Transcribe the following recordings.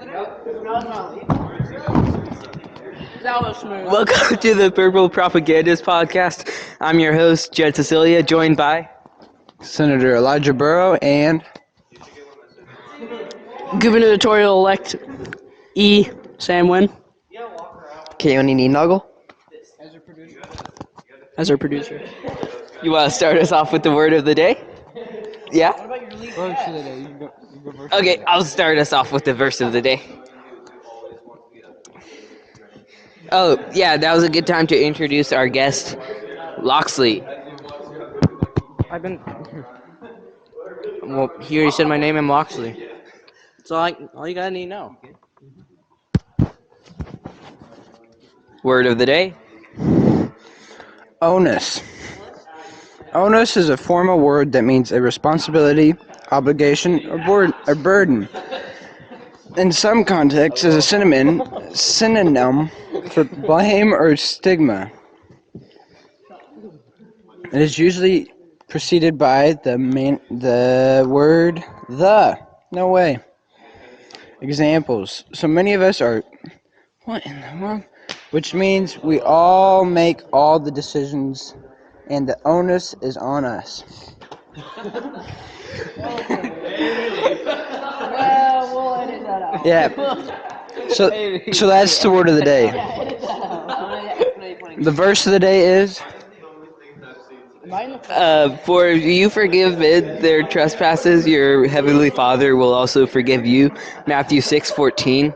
That was smooth. Welcome to the Purple Propagandist Podcast. I'm your host, Jed Cecilia, joined by Senator Elijah Burrow and Gubernatorial-elect E. Sam Wynn Keone Nuggle. as our producer. You want to start us off with the word of the day? Yeah? Okay, I'll start us off with the verse of the day. Oh, yeah, that was a good time to introduce our guest, Loxley. I've been. Well, he already said my name. I'm Loxley. That's all you gotta need to know. Word of the day. onus. Onus is a formal word that means a responsibility, obligation, or burden. In some contexts, is a synonym for blame or stigma. It is usually preceded by the word the. No way. Examples. So many of us are. What in the world? Which means we all make all the decisions, and the onus is on us. Well, we'll edit that out. Yeah. So that's the word of the day. The verse of the day is For you forgive men their trespasses, your heavenly Father will also forgive you. Matthew 6:14.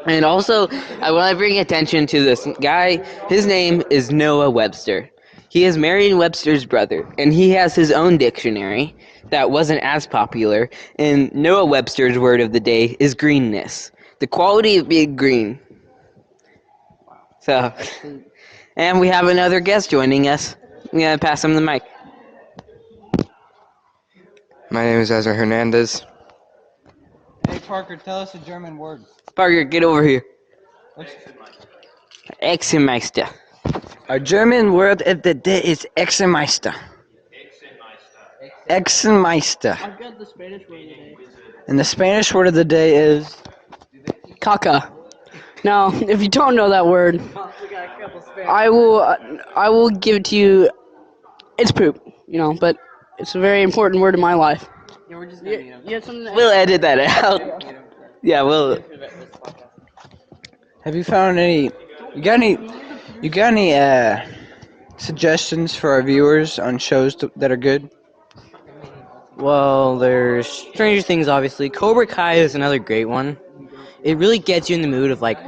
And also, I want to bring attention to this guy. His name is Noah Webster. He is Merriam-Webster's brother, and he has his own dictionary that wasn't as popular. And Noah Webster's word of the day is greenness, the quality of being green. So, and we have another guest joining us. I'm gonna pass him the mic. My name is Ezra Hernandez. Hey Parker, tell us a German word. Parker, get over here. Exemeister. Our German word of the day is Exemeister. Exemeister. I've got the Spanish word today. And the Spanish word of the day is Caca. Now, if you don't know that word, I will give it to you. It's poop, but it's a very important word in my life. You have something to We'll edit that out. Yeah, we'll. Have you found any you got any suggestions for our viewers on shows that are good? Well, there's Stranger Things, obviously. Cobra Kai is another great one. It really gets you in the mood of like,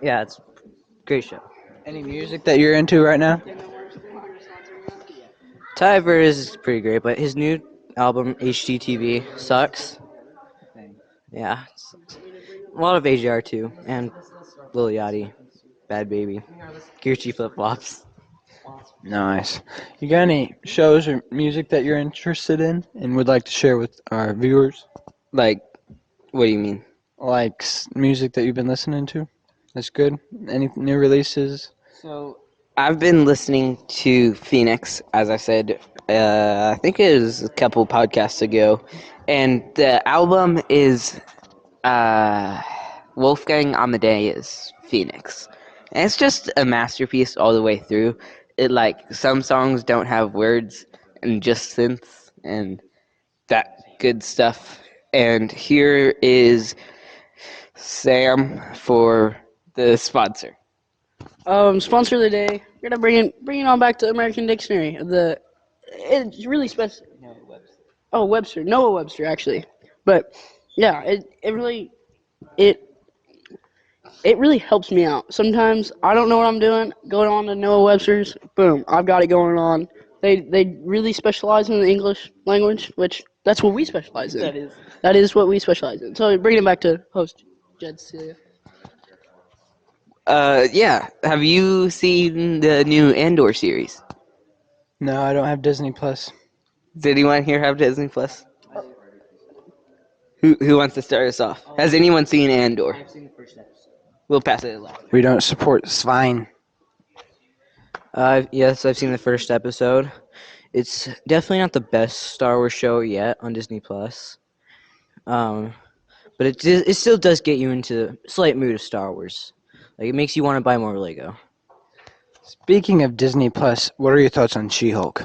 yeah, it's a great show. Any music that you're into right now? Tyver is pretty great, but his new album HGTV sucks. Yeah, it sucks. A lot of AJR too, and Lil Yachty, Bad Baby, Gucci Flip Flops. Nice. You got any shows or music that you're interested in and would like to share with our viewers? Like, what do you mean? Like music that you've been listening to? That's good. Any new releases? So, I've been listening to Phoenix, as I said, I think it was a couple podcasts ago, and the album is Wolfgang Amadeus Phoenix. And it's just a masterpiece all the way through. Some songs don't have words and just synths and that good stuff. And here is Sam for the sponsor. Sponsor of the day. We're gonna bring it on back to American Dictionary. It's really special. Oh, Webster, Noah Webster, actually. But yeah, it it really helps me out. Sometimes I don't know what I'm doing. Going on to Noah Webster's, boom, I've got it going on. They really specialize in the English language, which that's what we specialize in. That is what we specialize in. So bringing it back to host Jed Celia. Yeah. Have you seen the new Andor series? No, I don't have Disney Plus. Does anyone here have Disney Plus? Who wants to start us off? Has anyone seen Andor? I've seen the first episode. We'll pass it along. We don't support swine. Yes, I've seen the first episode. It's definitely not the best Star Wars show yet on Disney Plus. But but it still does get you into the slight mood of Star Wars. Like it makes you want to buy more Lego. Speaking of Disney Plus, what are your thoughts on She-Hulk?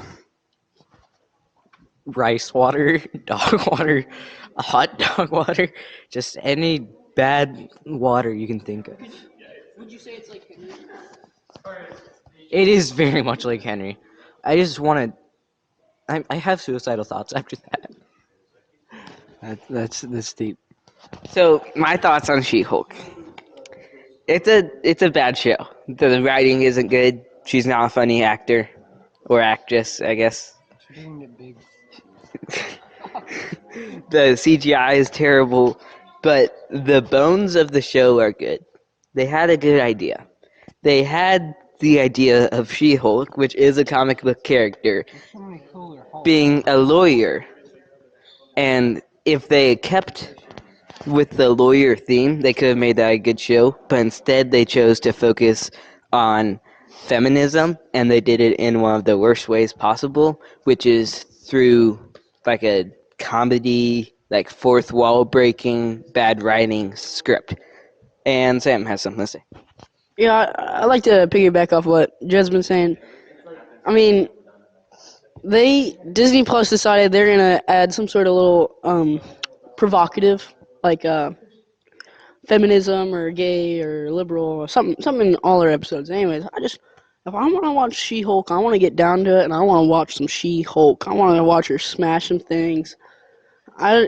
Rice water, dog water, hot dog water, just any bad water you can think of. Would you say it's like Henry? It is very much like Henry. I just want to. I have suicidal thoughts after that. That's deep. So my thoughts on She-Hulk. It's a bad show. The writing isn't good. She's not a funny actor or actress, I guess. The CGI is terrible, but the bones of the show are good. They had a good idea. They had the idea of She-Hulk, which is a comic book character, being a lawyer. And if they kept with the lawyer theme, they could have made that a good show, but instead they chose to focus on feminism, and they did it in one of the worst ways possible, which is through like a comedy, like fourth wall breaking, bad writing script. And Sam has something to say. Yeah, I like to piggyback off what Jed's been saying. I mean, Disney Plus decided they're gonna add some sort of little provocative, like feminism or gay or liberal or something in all their episodes. Anyways, if I want to watch She-Hulk, I want to get down to it and I want to watch some She-Hulk. I want to watch her smash some things. I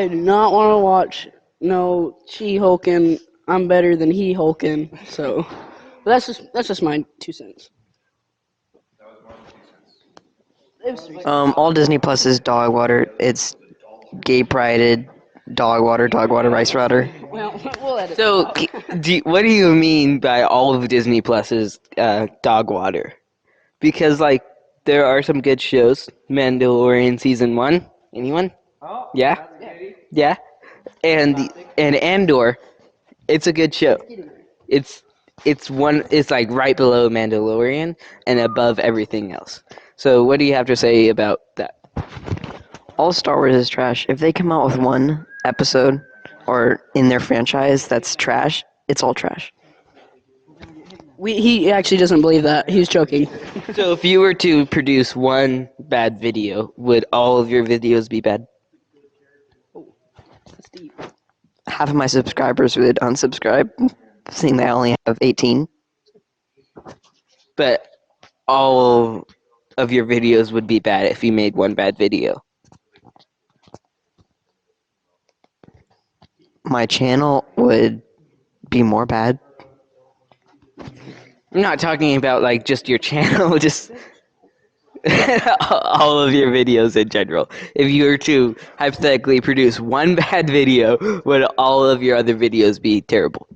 do not want to watch no She-Hulk and I'm better than he Hulkin. So that's just my 2 cents. All Disney Plus is dog water. It's gay prided dog water, rice water. Well, we'll edit. So, what do you mean by all of Disney Plus's dog water? Because, like, there are some good shows. Mandalorian Season 1. Anyone? Yeah? Yeah? And Andor. It's a good show. It's like right below Mandalorian and above everything else. So what do you have to say about that? All Star Wars is trash. If they come out with one episode or in their franchise that's trash, it's all trash. He actually doesn't believe that. He's joking. So if you were to produce one bad video, would all of your videos be bad? Half of my subscribers would unsubscribe, seeing they only have 18. But all of your videos would be bad if you made one bad video. My channel would be more bad. I'm not talking about like just your channel, just all of your videos in general. If you were to hypothetically produce one bad video, would all of your other videos be terrible?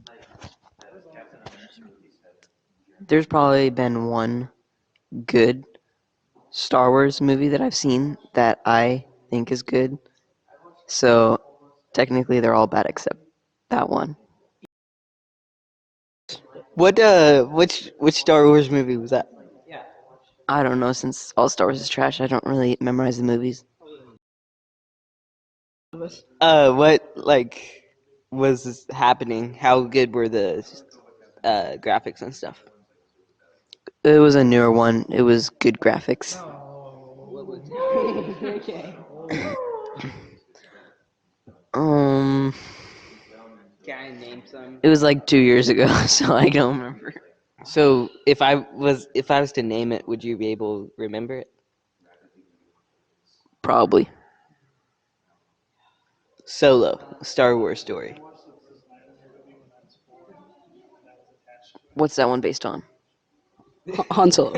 There's probably been one good Star Wars movie that I've seen that I think is good. So technically they're all bad except that one. Which Star Wars movie was that? I don't know, since all Star Wars is trash, I don't really memorize the movies. What like was happening? How good were the graphics and stuff? It was a newer one. It was good graphics. Um, Can I name some? it was like 2 years ago, so I don't remember. So if I was to name it, would you be able to remember it? Probably. Solo, a Star Wars story. What's that one based on? Han Solo.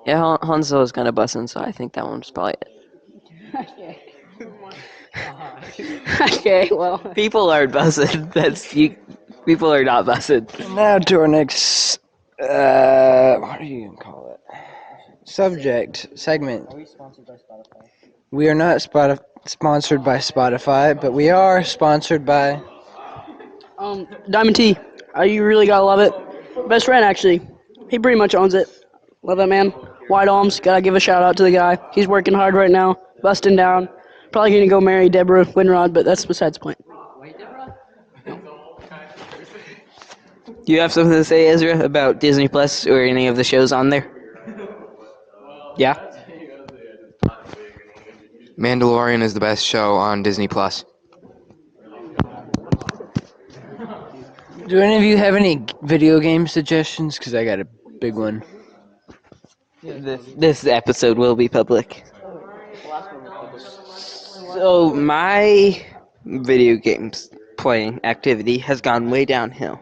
Yeah, Han Solo's kind of bussin', so I think that one's probably it. Okay, well. People are buzzed. That's you. People are not buzzed. Now to our next, what are you gonna call it? Subject segment. We are not sponsored by Spotify, but we are sponsored by. Diamond T. You really gotta love it. Best friend, actually. He pretty much owns it. Love that man. White Alms, gotta give a shout out to the guy. He's working hard right now, busting down, Probably gonna go marry Deborah Winrod, but that's besides the point. Do you have something to say, Ezra, about Disney Plus or any of the shows on there? Yeah. Mandalorian is the best show on Disney Plus. Do any of you have any video game suggestions? Because I got a big one. This episode will be public. So my video games playing activity has gone way downhill.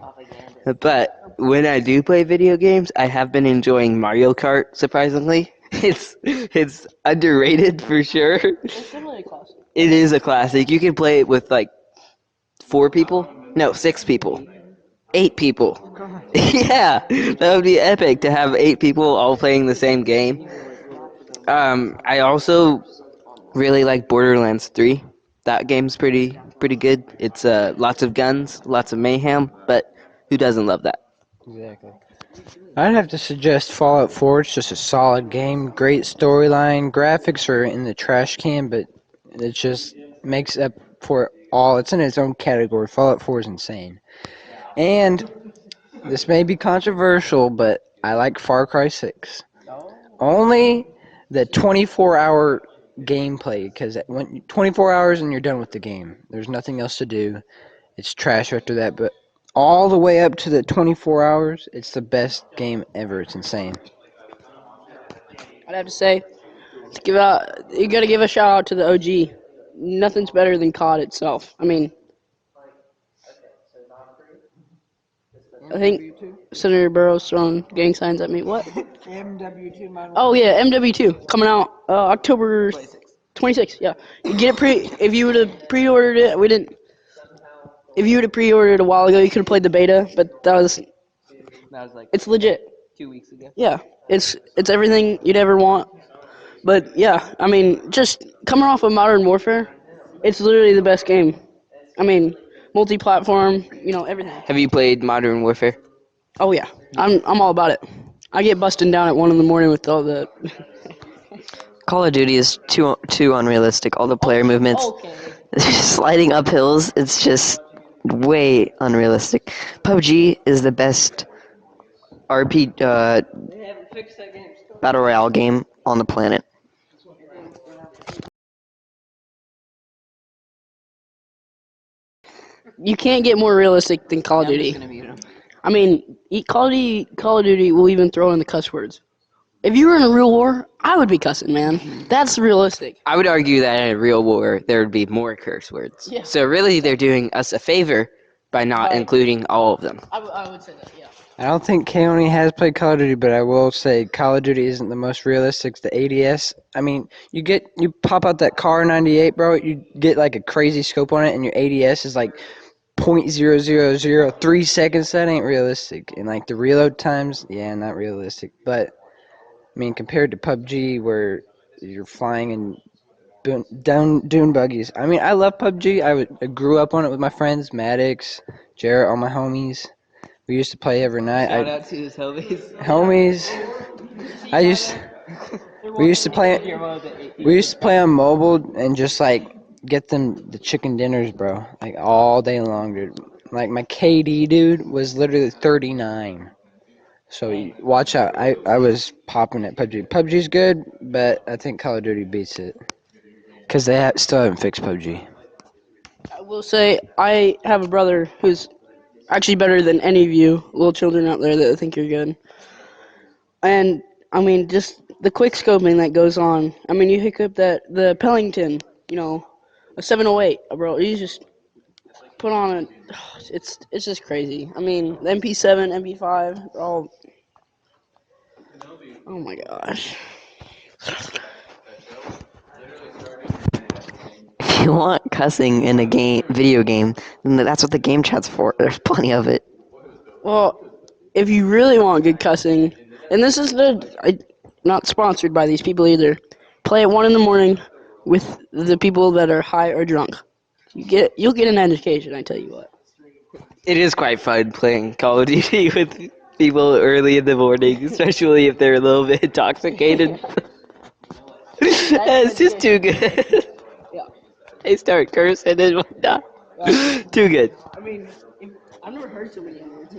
But when I do play video games, I have been enjoying Mario Kart. Surprisingly, it's underrated for sure. It is a classic. You can play it with like 4 people. No, 6 people. 8 people. Yeah, that would be epic to have 8 people all playing the same game. I also really like Borderlands 3. That game's pretty good. It's lots of guns, lots of mayhem, but who doesn't love that? Exactly. I'd have to suggest Fallout 4. It's just a solid game, great storyline. Graphics are in the trash can, but it just makes up for it all. It's in its own category. Fallout 4 is insane. And this may be controversial, but I like Far Cry 6. Only the 24-hour gameplay, because when 24 hours and you're done with the game. There's nothing else to do. It's trash after that, but all the way up to the 24 hours, it's the best game ever. It's insane. I'd have to say, you gotta give a shout out to the OG. Nothing's better than COD itself. I mean, I think Senator Burrow's throwing gang signs at me. What? MW2 Oh yeah, MW2 coming out October 26th. Yeah, you get it if you would have pre-ordered it. We didn't. If you would have pre-ordered it a while ago, you could have played the beta. But That was like it's legit. 2 weeks ago. Yeah, it's everything you'd ever want. But yeah, I mean, just coming off of Modern Warfare, it's literally the best game. I mean, multi-platform, everything. Have you played Modern Warfare? Oh yeah, I'm all about it. I get busting down at 1 a.m. with all the. Call of Duty is too unrealistic. All the player movements, sliding up hills. It's just way unrealistic. PUBG is the best battle royale game on the planet. You can't get more realistic than Call of Duty. I mean, Call of Duty will even throw in the cuss words. If you were in a real war, I would be cussing, man. That's realistic. I would argue that in a real war, there would be more curse words. Yeah. So really, they're doing us a favor by not including all of them. I would say that, yeah. I don't think Keone has played Call of Duty, but I will say Call of Duty isn't the most realistic. The ADS, I mean, you pop out that Car 98, bro, you get like a crazy scope on it, and your ADS is like 0.0003 seconds. That ain't realistic. And like the reload times, yeah, not realistic. But I mean, compared to PUBG, where you're flying in dune buggies. I mean, I love PUBG. I grew up on it with my friends, Maddox, Jarrett, all my homies. We used to play every night. Shout out to his homies. Homies. We used to play on mobile and just like get them the chicken dinners, bro. Like all day long, dude. Like my KD, dude, was literally 39. So watch out. I was popping at PUBG. PUBG's good, but I think Call of Duty beats it. Because they still haven't fixed PUBG. I will say, I have a brother who's actually better than any of you little children out there that think you're good. And, I mean, just the quick scoping that goes on. I mean, you hook up the Pellington, a 708, bro. You just put on it's just crazy. I mean, the MP7, MP5, they're all. Oh my gosh. If you want cussing in a video game, then that's what the game chat's for. There's plenty of it. Well, if you really want good cussing, and this is not sponsored by these people either, play at 1 a.m. with the people that are high or drunk. You'll get an education, I tell you what. It is quite fun playing Call of Duty with people early in the morning, especially if they're a little bit intoxicated. It's just too good. Yeah. they start cursing and whatnot. Too good. I mean, I've never heard so many words.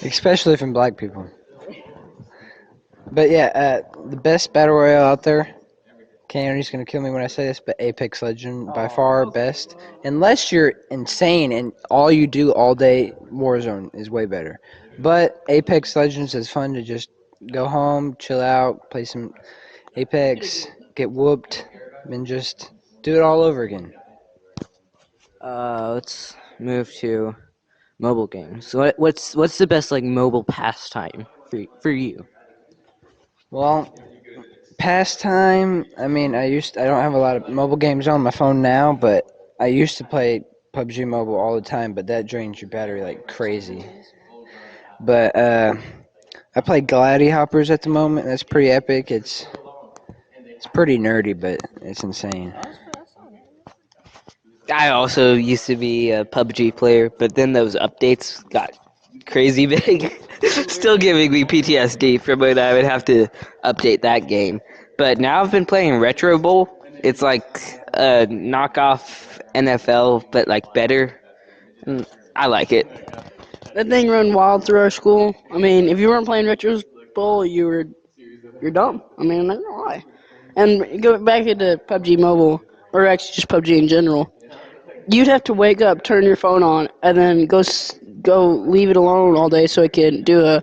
Especially from black people. But yeah, the best battle royale out there. Candy's gonna kill me when I say this, but Apex Legend by far best. Unless you're insane and all you do all day, Warzone is way better. But Apex Legends is fun to just go home, chill out, play some Apex, get whooped, and just do it all over again. Let's move to mobile games. So what's the best like mobile pastime for you? Well, pastime. I mean, I don't have a lot of mobile games on my phone now, but I used to play PUBG Mobile all the time. But that drains your battery like crazy. But I play Gladi Hoppers at the moment. That's pretty epic. It's pretty nerdy, but it's insane. I also used to be a PUBG player, but then those updates got crazy big. Still giving me PTSD from when I would have to update that game. But now I've been playing Retro Bowl. It's like a knockoff NFL, but like better. I like it. That thing run wild through our school. I mean, if you weren't playing Retro Bowl, you're dumb. I mean, I'm not gonna lie. And going back into PUBG Mobile, or actually just PUBG in general, you'd have to wake up, turn your phone on, and then go leave it alone all day so it can do a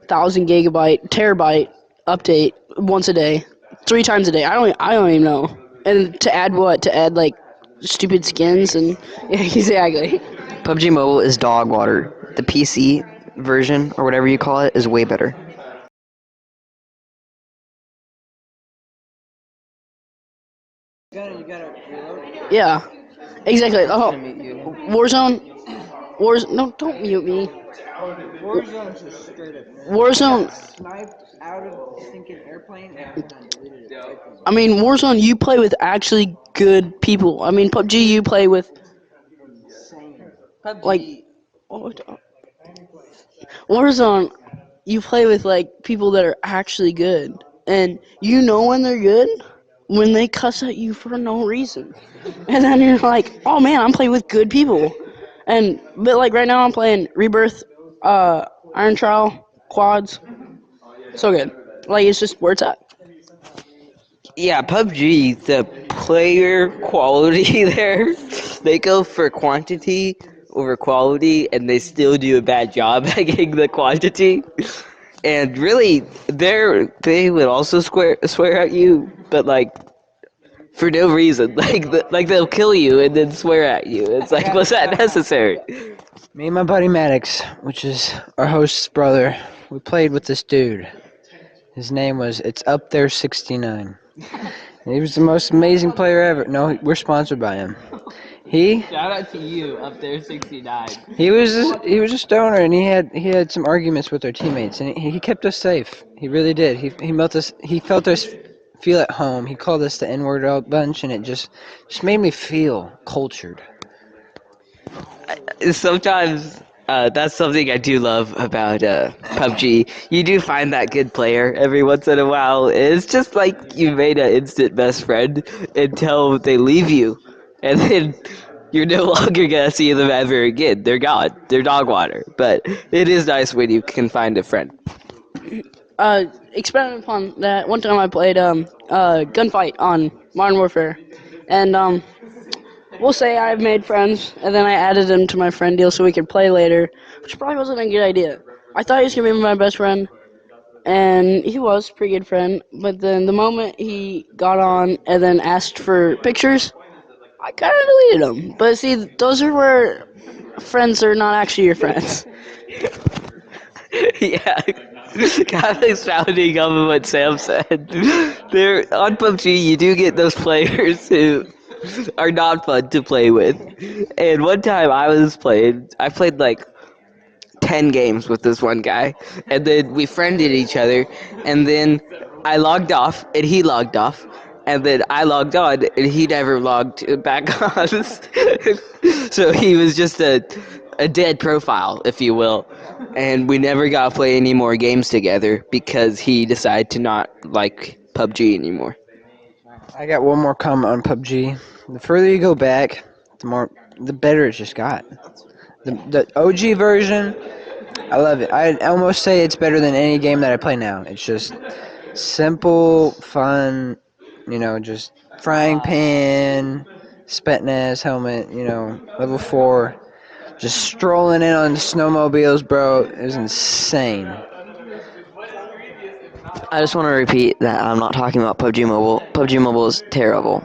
1,000 gigabyte terabyte update once a day, 3 times a day. I don't even know. And to add what? To add like stupid skins and yeah, exactly. PUBG Mobile is dog water. The PC version, or whatever you call it, is way better. Yeah, exactly. Oh, Warzone. No, don't mute me. Warzone's just straight up. Warzone. Sniped out of the thinking airplane and deleted it. I mean, Warzone. You play with actually good people. I mean, PUBG. You play with like. Oh, Warzone. You play with like people that are actually good, and you know when they're good when they cuss at you for no reason, and then you're like, oh man, I'm playing with good people, but like right now I'm playing Rebirth, Iron Trial, Quads, so good. Like it's just where it's at. Yeah, PUBG, the player quality there, they go for quantity over quality, and they still do a bad job at getting the quantity. And really, they would also swear at you, but like for no reason. Like they'll kill you and then swear at you. It's like, was that necessary? Me and my buddy Maddox, which is our host's brother, we played with this dude. His name was It's Up There 69. He was the most amazing player ever. No, we're sponsored by him. He Shout out to you up there, 69. he was a stoner, and he had some arguments with our teammates, and he kept us safe. He really did. He felt us feel at home. He called us the N-word a bunch, and it just made me feel cultured. Sometimes that's something I do love about PUBG. You do find that good player every once in a while. It's just like you made an instant best friend until they leave you, and then you're no longer gonna see them ever again. They're gone. They're dog water. But it is nice when you can find a friend. Expanding upon that, one time I played Gunfight on Modern Warfare, and we'll say I've made friends, and then I added them to my friend deal so we could play later, which probably wasn't a good idea. I thought he was gonna be my best friend, and he was a pretty good friend. But then the moment he got on and then asked for pictures, I kind of deleted him. But see, those are where friends are not actually your friends. Yeah, kind of expounding on what Sam said. There on PUBG, you do get those players who are not fun to play with. And one time I played like 10 games with this one guy, and then we friended each other, and then I logged off, and he logged off, and then I logged on, and he never logged back on. So he was just a dead profile, if you will, and we never got to play any more games together because he decided to not like PUBG anymore. I got one more comment on PUBG. The further you go back, the better it just got. The OG version, I love it. I almost say it's better than any game that I play now. It's just simple, fun, just frying pan, Spetnaz helmet, level 4. Just strolling in on the snowmobiles, bro. It was insane. I just want to repeat that I'm not talking about PUBG Mobile. PUBG Mobile is terrible.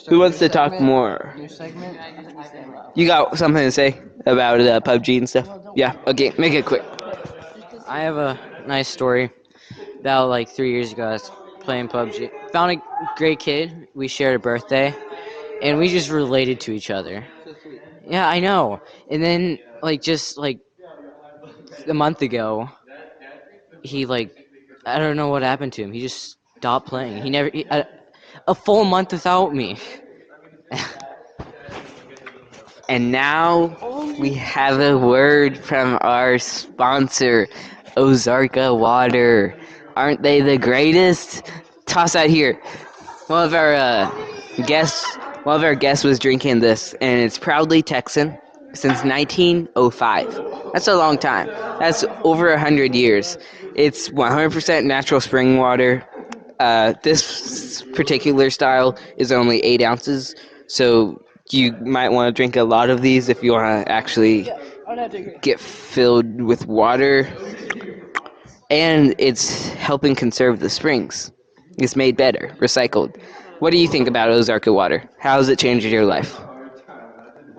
Who wants to talk more? New segment? You got something to say about PUBG and stuff? Yeah. Okay. Make it quick. I have a nice story about like 3 years ago. I was playing PUBG. Found a great kid. We shared a birthday, and we just related to each other. Yeah, I know. And then like just like a month ago, he like I don't know what happened to him. He just stopped playing. He never a full month without me. And now we have a word from our sponsor, Ozarka Water. Aren't they the greatest? Toss out here. One of our guests, one of our guests was drinking this, and it's proudly Texan since 1905. That's a long time. That's over 100 years. It's 100% natural spring water. This particular style is only 8 ounces, so you might want to drink a lot of these if you want to actually I'd have to agree. get filled with water. And it's helping conserve the springs. It's made better, recycled. What do you think about Ozarka water? How has it changed your life?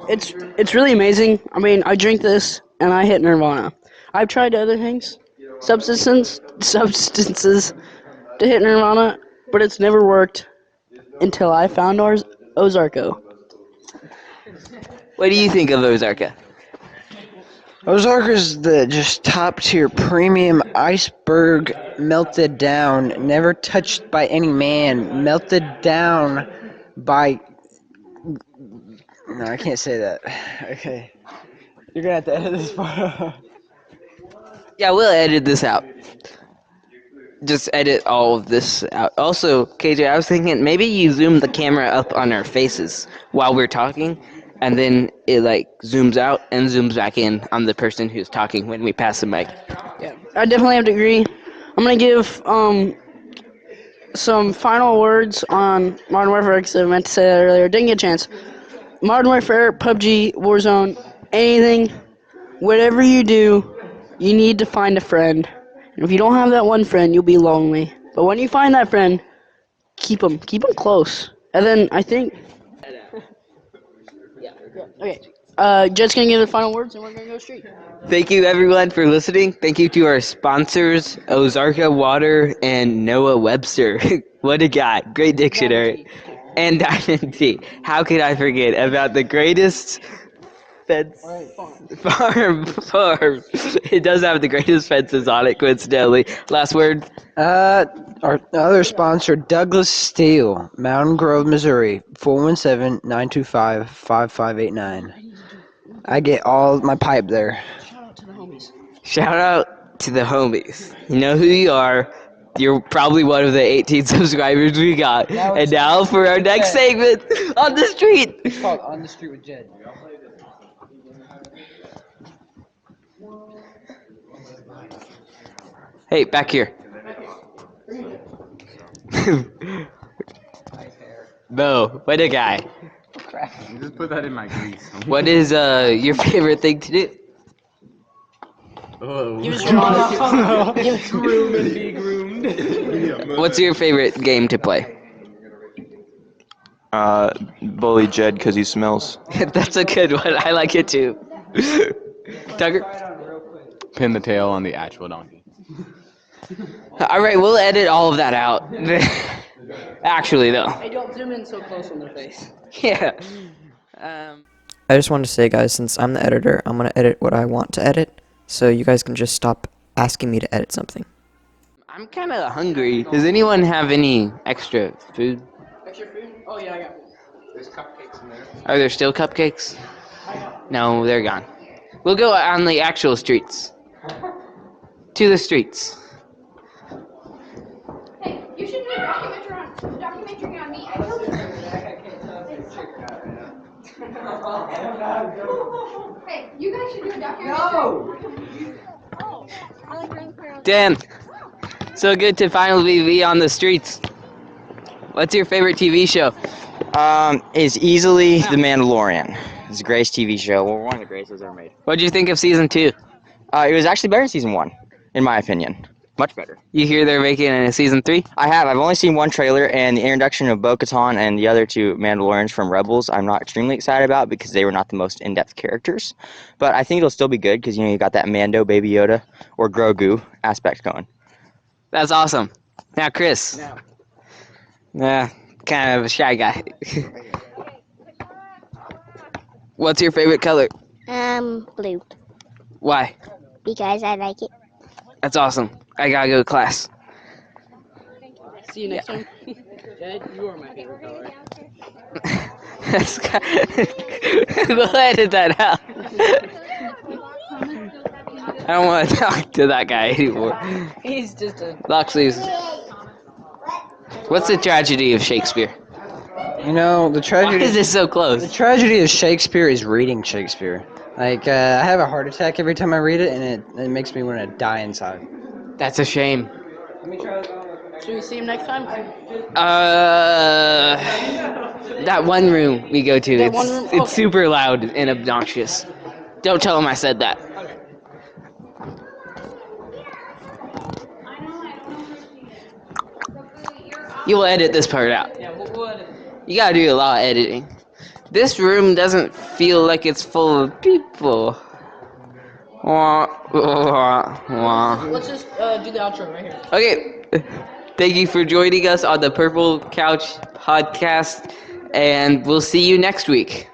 It's really amazing. I mean, I drink this and I hit nirvana. I've tried other things, substances to hit nirvana, but it's never worked until I found Ozarko. What do you think of Ozarka? Ozarka's the just top tier premium iceberg melted down, never touched by any man, melted down by. No, I can't say that. Okay. You're gonna have to edit this part. Yeah, we'll edit this out. Just edit all of this out. Also, KJ, I was thinking maybe you zoom the camera up on our faces while we're talking, and then it like zooms out and zooms back in on the person who's talking when we pass the mic. Yeah, I definitely have to agree. I'm gonna give some final words on Modern Warfare because I meant to say that earlier. Didn't get a chance. Modern Warfare, PUBG, Warzone, anything, whatever you do, you need to find a friend. And if you don't have that one friend, you'll be lonely. But when you find that friend, keep them close. And then I think. Okay. Jed's gonna give the final words, and we're gonna go straight. Thank you everyone for listening. Thank you to our sponsors, Ozarka Water and Noah Webster. What a guy. Great dictionary. And Diamond T. How could I forget about the greatest fence farm. It does have the greatest fences on it, coincidentally. Last word. Our other sponsor, Douglas Steel, Mountain Grove, Missouri, 417-925-5589. I get all my pipe there. Shout out to the homies. You know who you are. You're probably one of the 18 subscribers we got. And now for our next segment, On the Street. It's called On the Street with Jed. Hey, back here. Bo, what a guy. Just put that in my grease. What is your favorite thing to do? Give us your honest. Groom and be groomed. What's your favorite game to play? Bully Jed because he smells. That's a good one. I like it too. Tucker? Pin the tail on the actual donkey. Alright, we'll edit all of that out. Actually, though. Hey, don't zoom in so close on their face. Yeah. I just wanted to say, guys, since I'm the editor, I'm going to edit what I want to edit, so you guys can just stop asking me to edit something. I'm kind of hungry. Does anyone have any extra food? Extra food? Oh yeah, I got food. Are there still cupcakes? No, they're gone. We'll go on the actual streets. To the streets. Hey, you should do a documentary on me. I killed him. Hey, you guys should do a documentary. Dan, so good to finally be on the streets. What's your favorite TV show? Is easily The Mandalorian. It's the greatest TV show. Well, one of the greatest ever made. What did you think of season 2? It was actually better than season 1, in my opinion. Much better. You hear they're making a season 3? I have. I've only seen one trailer, and the introduction of Bo-Katan and the other two Mandalorians from Rebels, I'm not extremely excited about because they were not the most in-depth characters. But I think it'll still be good because, you got that Mando, Baby Yoda, or Grogu aspect going. That's awesome. Now, Chris. Yeah, kind of a shy guy. What's your favorite color? Blue. Why? Because I like it. That's awesome. I gotta go to class. See you next time. Jed, you are my favorite color. We'll edit that out. I don't want to talk to that guy anymore. He's just a. Loxley's. What's the tragedy of Shakespeare? The Why tragedy. is this so The close? tragedy of Shakespeare is reading Shakespeare. Like, I have a heart attack every time I read it, and it makes me want to die inside. That's a shame. Should we see him next time? That one room we go to, That it's, one room? it's Okay. super loud and obnoxious. Don't tell him I said that. You will edit this part out. Yeah, we'll edit. You gotta do a lot of editing. This room doesn't feel like it's full of people. Wah, wah, wah. Let's just do the outro right here. Okay, thank you for joining us on the Purple Couch podcast, and we'll see you next week.